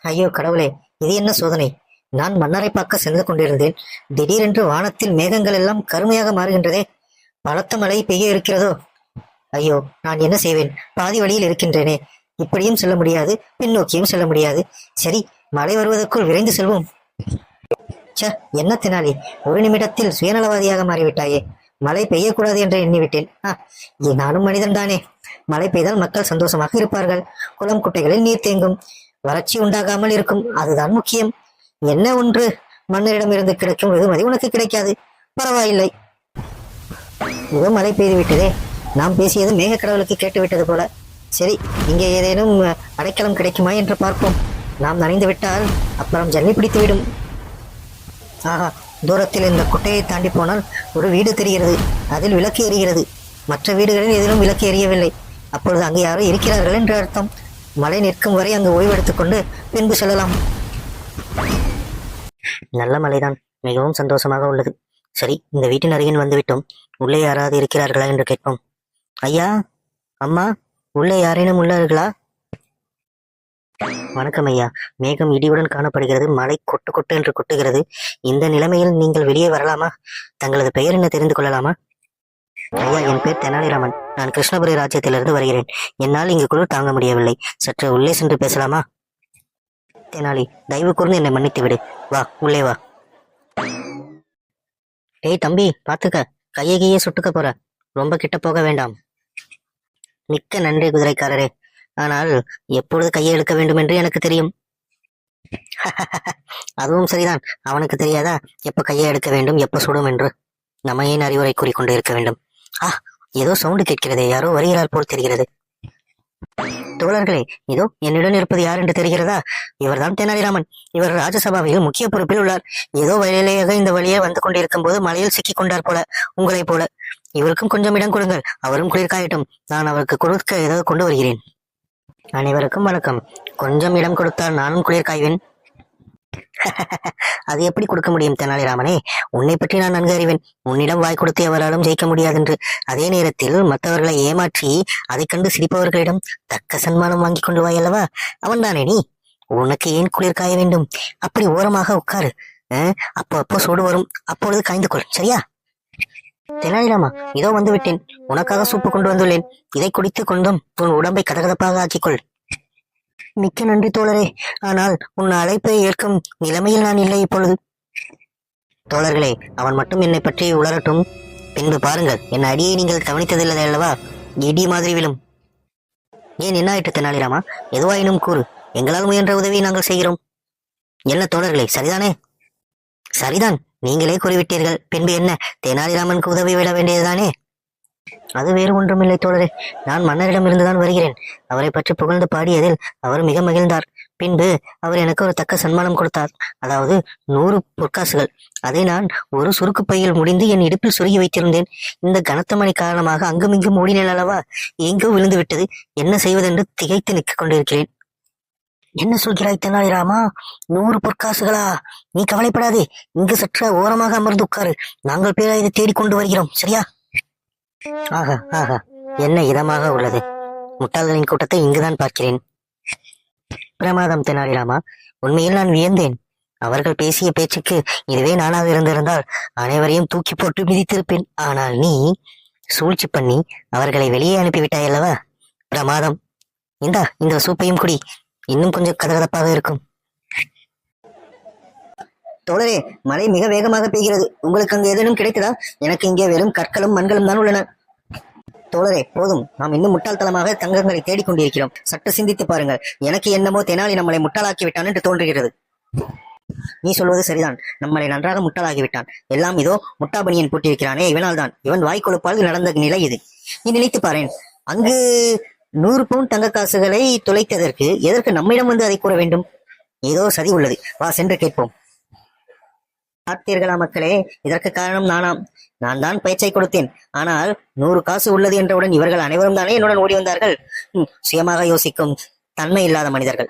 ஐயோ கடவுளே, இது என்ன சோதனை? நான் மன்னரை பார்க்க சென்று கொண்டிருந்தேன். திடீரென்று வானத்தில் மேகங்கள் எல்லாம் கருமையாக மாறுகின்றதே. பலத்த மழை பெய்ய இருக்கிறதோ? ஐயோ, நான் என்ன செய்வேன்? பாதி வழியில் இருக்கின்றேனே. இப்படியும் செல்ல முடியாது, பின்னோக்கியும் செல்ல முடியாது. சரி, மழை வருவதற்குள் விரைந்து செல்வோம். ச, என்ன தினாலி, ஒரு நிமிடத்தில் சுயநலவாதியாக மாறிவிட்டாயே. மழை பெய்யக்கூடாது என்று எண்ணிவிட்டேன். நானும் மனிதன் தானே. மழை பெய்தால் மக்கள் சந்தோஷமாக இருப்பார்கள். குளம் குட்டைகளில் நீர் தேங்கும், வறட்சி உண்டாகாமல் இருக்கும். அதுதான் முக்கியம். என்ன ஒன்று மன்னரிடம் இருந்து கிடைக்கும் வெகுமதி உனக்கு கிடைக்காது. பரவாயில்லை. இதோ மழை பெய்து விட்டதே. நாம் பேசியது மேகக்கடவுளுக்கு கேட்டுவிட்டது போல. சரி, இங்கே ஏதேனும் அடைக்கலம் கிடைக்குமா என்று பார்ப்போம். நாம் நனைந்து விட்டால் அப்புறம் ஜல்லி பிடித்துவிடும். ஆஹா, தூரத்தில் இந்த குட்டையை தாண்டி போனால் ஒரு வீடு தெரிகிறது. அதில் விளக்கு எரிகிறது. மற்ற வீடுகளில் எதிலும் விளக்கு எரியவில்லை. அப்பொழுது அங்கு யாரோ இருக்கிறார்கள் என்று அர்த்தம். மழை நிற்கும் வரை அங்கு ஓய்வெடுத்துக் கொண்டு பின்பு செல்லலாம். நல்ல மழைதான், மிகவும் சந்தோஷமாக உள்ளது. சரி, இந்த வீட்டின் அருகில் வந்துவிட்டோம். உள்ளே யாராவது இருக்கிறார்களா என்று கேட்போம். ஐயா, அம்மா, உள்ளே யாரேனும் உள்ளார்களா? வணக்கம் ஐயா. மேகம் இடியுடன் காணப்படுகிறது. மழை கொட்டு கொட்டு என்று கொட்டுகிறது. இந்த நிலைமையில் நீங்கள் வெளியே வரலாமா? தங்களது பெயர் என்ன தெரிந்து கொள்ளலாமா? ஐயா, என் பேர் தெனாலிராமன். நான் கிருஷ்ணபுரி ராஜ்யத்திலிருந்து வருகிறேன். என்னால் இங்கு குளிர் தாங்க முடியவில்லை. சற்று உள்ளே சென்று பேசலாமா? தெனாலி, தயவு கூர்ந்து என்னை மன்னித்து விடு. வா, உள்ளே வா. ஏய் தம்பி, பாத்துக்க, கையை கையே சுட்டுக்க போற. ரொம்ப கிட்ட போக வேண்டாம். மிக்க நன்றி குதிரைக்காரரே. ஆனால் எப்பொழுது கையை எடுக்க வேண்டும் என்று எனக்கு தெரியும். அதுவும் சரிதான். அவனுக்கு தெரியாதா எப்ப கையை எடுக்க வேண்டும், எப்ப சுடும் என்று? நம்ம ஏன் அறிவுரை கூறிக்கொண்டு இருக்க வேண்டும்? ஏதோ சவுண்டு கேட்கிறதே. யாரோ வருகிறார் போல் தெரிகிறது. தோழர்களே, இதோ என்னுடன் இருப்பது யார் என்று தெரிகிறதா? இவர்தான் தெனாலிராமன். இவர் ராஜசபாவில் முக்கிய பொறுப்பில் உள்ளார். ஏதோ வழியிலேயாக இந்த வழியே வந்து கொண்டிருக்கும் போது மலையில் சிக்கிக் கொண்டார் போல, உங்களை போல. இவருக்கும் கொஞ்சம் இடம் கொடுங்கள், அவரும் குளிர்காயட்டும். நான் அவருக்கு கொடுக்க ஏதாவது கொண்டு வருகிறேன். அனைவருக்கும் வணக்கம். கொஞ்சம் இடம் கொடுத்தால் நானும் குளிர் காய்வேன். அது எப்படி கொடுக்க முடியும் தெனாலிராமனே? உன்னை பற்றி நான் நன்கு அறிவேன். உன்னிடம் வாய் கொடுத்து எவராலும் ஜெயிக்க முடியாதென்று. அதே நேரத்தில் மற்றவர்களை ஏமாற்றி அதை கண்டு சிரிப்பவர்களிடம் தக்க சன்மானம் வாங்கி கொண்டு வாயல்லவா? அவன்தானே நீ. உனக்கு ஏன் குளிர் காய வேண்டும்? அப்படி ஓரமாக உட்காரு. அப்போ சூடு வரும், அப்பொழுது காய்ந்து கொள். சரியா? தெனாலிராமா, இதோ வந்து விட்டேன். உனக்காக சூப்பு கொண்டு வந்துள்ளேன். இதை குடித்து கொண்டும் உன் உடம்பை கதகதப்பாக ஆக்கிக்கொள். மிக்க நன்றி தோழரே. ஆனால் உன் அழைப்பை ஏற்கும் நிலைமையில் நான் இல்லை இப்பொழுது. தோழர்களே, அவன் மட்டும் என்னை பற்றி உளரட்டும். பின்பு பாருங்கள், என் அடியை நீங்கள் கவனித்ததில்லை அல்லவா? இடி மாதிரி விழும். ஏன், என்ன ஆயிற்று தெனாலிராமா? எதுவாயினும் கூறு. எங்களால் முயன்ற உதவியை நாங்கள் செய்கிறோம். என்ன தோழர்களே, சரிதானே? சரிதான், நீங்களே கூறிவிட்டீர்கள். பின்பு என்ன, தெனாலிராமனுக்கு உதவி விட வேண்டியதுதானே? அது வேறு ஒன்றுமில்லை தோழரே. நான் மன்னரிடமிருந்துதான் வருகிறேன். அவரை பற்றி புகழ்ந்து பாடியதில் அவர் மிக மகிழ்ந்தார். பின்பு அவர் எனக்கு ஒரு தக்க சன்மானம் கொடுத்தார். அதாவது 100 பொற்காசுகள். அதை நான் ஒரு சுருக்கு பையில் முடிந்து என் இடுப்பில் சுருகி வைத்திருந்தேன். இந்த கனத்த மழை காரணமாக அங்குமிங்கும் ஓடினேன் அல்லவா, எங்கோ விழுந்து விட்டது. என்ன செய்வதென்று திகைத்து நிற்க கொண்டிருக்கிறேன். என்ன சொல்கிறாய் தெனாலிராமா? 100 பொற்காசுகளா? நீ கவலைப்படாதே. இங்கு சற்று ஓரமாக அமர்ந்து உட்காரு. நாங்கள் பேரை இதை தேடிக்கொண்டு வருகிறோம். சரியா? ஆஹா ஆஹா, என்ன இதமாக உள்ளது. முட்டாள்களின் கூட்டத்தை இங்குதான் பார்க்கிறேன். பிரமாதம் தெனாலிராமா. உண்மையில் நான் வியந்தேன். அவர்கள் பேசிய பேச்சுக்கு இதுவே நானாக இருந்திருந்தால் அனைவரையும் தூக்கி போட்டு மிதித்திருப்பேன். ஆனால் நீ சூழ்ச்சி பண்ணி அவர்களை வெளியே அனுப்பிவிட்டாய் அல்லவா? பிரமாதம். இந்த சூப்பையும் குடி. இன்னும் கொஞ்சம் கதகதப்பாக இருக்கும். தோழரே, மழை மிக வேகமாக பெய்கிறது. உங்களுக்கு அங்கு ஏதேனும் கிடைத்ததா? எனக்கு இங்கே வெறும் கற்களும் மண்களும் தான் உள்ளன. தோழரே, போதும். நாம் இன்னும் முட்டாள்தனமாக தங்கங்களை தேடிக்கொண்டிருக்கிறோம். சற்று சிந்தித்து பாருங்கள். எனக்கு என்னமோ தெனாலி நம்மளை முட்டாளாக்கி விட்டான் என்று தோன்றுகிறது. நீ சொல்வது சரிதான். நம்மளை நன்றாக முட்டாளாகி விட்டான். எல்லாம் இதோ முட்டாபணியன் போட்டிருக்கிறானே, இவனால் தான். இவன் வாய் கொழுப்பால் நடந்த நிலை இது. நீ நினைத்து பாரேன். அங்கு 100 பவுண்ட் தங்க காசுகளை தொலைத்ததற்கு எதற்கு நம்மிடம் வந்து அதை கூற வேண்டும்? ஏதோ சதி உள்ளது. வா, சென்று கேட்போம். பார்த்தீர்களா மக்களே, இதற்கு காரணம் நானாம். நான் தான் பேச்சை கொடுத்தேன். ஆனால் 100 காசு உள்ளது என்றவுடன் இவர்கள் அனைவரும் தானே என்னுடன் ஓடி வந்தார்கள். சுயமாக யோசிக்கும் தன்மை இல்லாத மனிதர்கள்.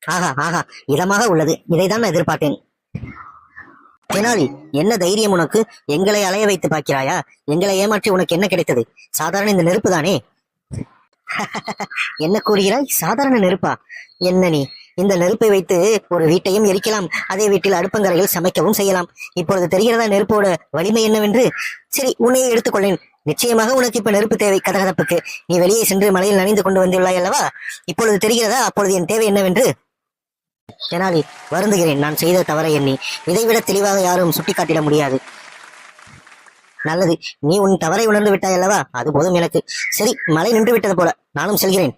ஆஹா ஆஹா, இதமாக உள்ளது. இதைதான் நான் எதிர்பார்த்தேன். தெனாலி, என்ன தைரியம் உனக்கு? எங்களை அலைய வைத்து பார்க்கிறாயா? எங்களை ஏமாற்றி உனக்கு என்ன கிடைத்தது? சாதாரண இந்த நெருப்பு தானே. என்ன கூறுகிறாய்? சாதாரண நெருப்பா? என்ன நீ? இந்த நெருப்பை வைத்து ஒரு வீட்டையும் எரிக்கலாம், அதே வீட்டில் அடுப்பங்கரையில் சமைக்கவும் செய்யலாம். இப்பொழுது தெரிகிறதா நெருப்போட வலிமை என்னவென்று? சரி, உன்னையே எடுத்துக்கொள்ளேன். நிச்சயமாக உனக்கு இப்ப நெருப்பு தேவை கதகதப்புக்கு. நீ வெளியே சென்று மலையில் நனைந்து கொண்டு வந்துள்ளாய் அல்லவா? இப்பொழுது தெரிகிறதா அப்பொழுது என் தேவை என்னவென்று? தெனாலி, வருந்துகிறேன் நான் செய்த தவறை எண்ணி. இதைவிட தெளிவாக யாரும் சுட்டிக்காட்டிட முடியாது. நல்லது, நீ உன் தவறை உணர்ந்து விட்டாய் அல்லவா? அது போதும் எனக்கு. சரி, மழை நின்று விட்டது போல, நானும் செல்கிறேன்.